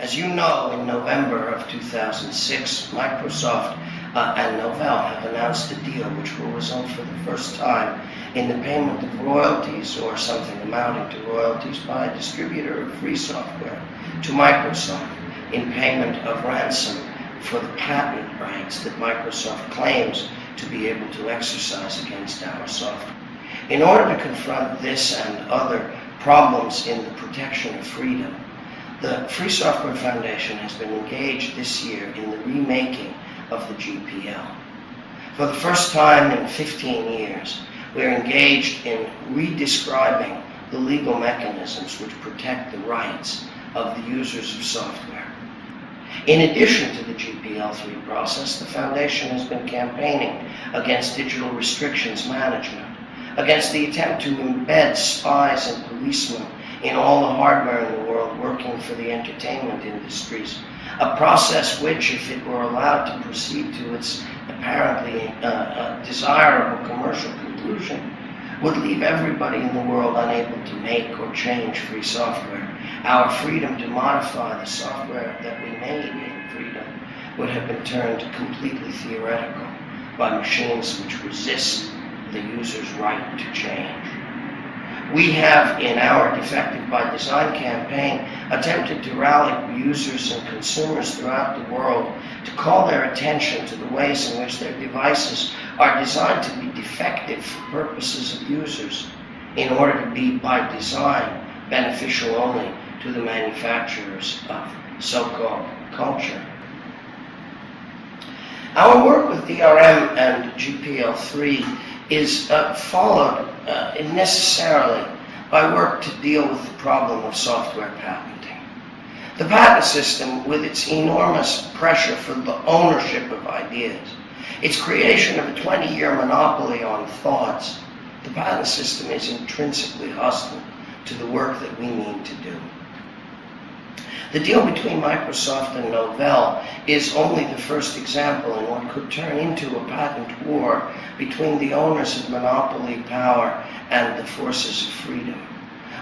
As you know, in November of 2006, Microsoft and Novell have announced a deal which will result for the first time in the payment of royalties or something amounting to royalties by a distributor of free software to Microsoft in payment of ransom for the patent rights that Microsoft claims to be able to exercise against our software. In order to confront this and other problems in the protection of freedom, the Free Software Foundation has been engaged this year in the remaking of the GPL. For the first time in 15 years, we are engaged in redescribing the legal mechanisms which protect the rights of the users of software. In addition to the GPL3 process, the Foundation has been campaigning against digital restrictions management, against the attempt to embed spies and policemen in all the hardware in the world working for the entertainment industries, a process which, if it were allowed to proceed to its apparently desirable commercial conclusion, would leave everybody in the world unable to make or change free software. Our freedom to modify the software that we made in freedom would have been turned completely theoretical by machines which resist the user's right to change. We have, in our Defective by Design campaign, attempted to rally users and consumers throughout the world to call their attention to the ways in which their devices are designed to be defective for purposes of users in order to be, by design, beneficial only to the manufacturers of so-called culture. Our work with DRM and GPL3 is followed necessarily by work to deal with the problem of software patenting. The patent system, with its enormous pressure for the ownership of ideas, its creation of a 20-year monopoly on thoughts, the patent system is intrinsically hostile to the work that we mean to do. The deal between Microsoft and Novell is only the first example in what could turn into a patent war between the owners of monopoly power and the forces of freedom.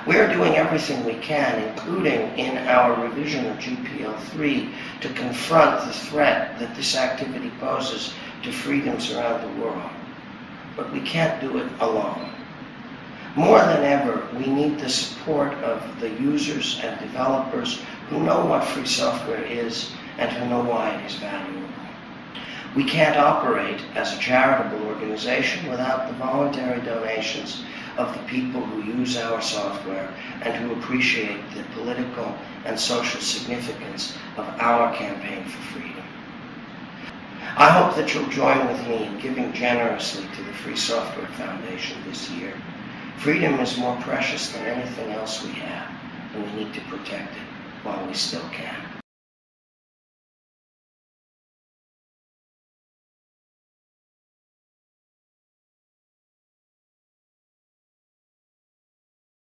We are doing everything we can, including in our revision of GPL3, to confront the threat that this activity poses to freedoms around the world. But we can't do it alone. More than ever, we need the support of the users and developers who know what free software is and who know why it is valuable. We can't operate as a charitable organization without the voluntary donations of the people who use our software and who appreciate the political and social significance of our campaign for freedom. I hope that you'll join with me in giving generously to the Free Software Foundation this year. Freedom is more precious than anything else we have, and we need to protect it while we still can.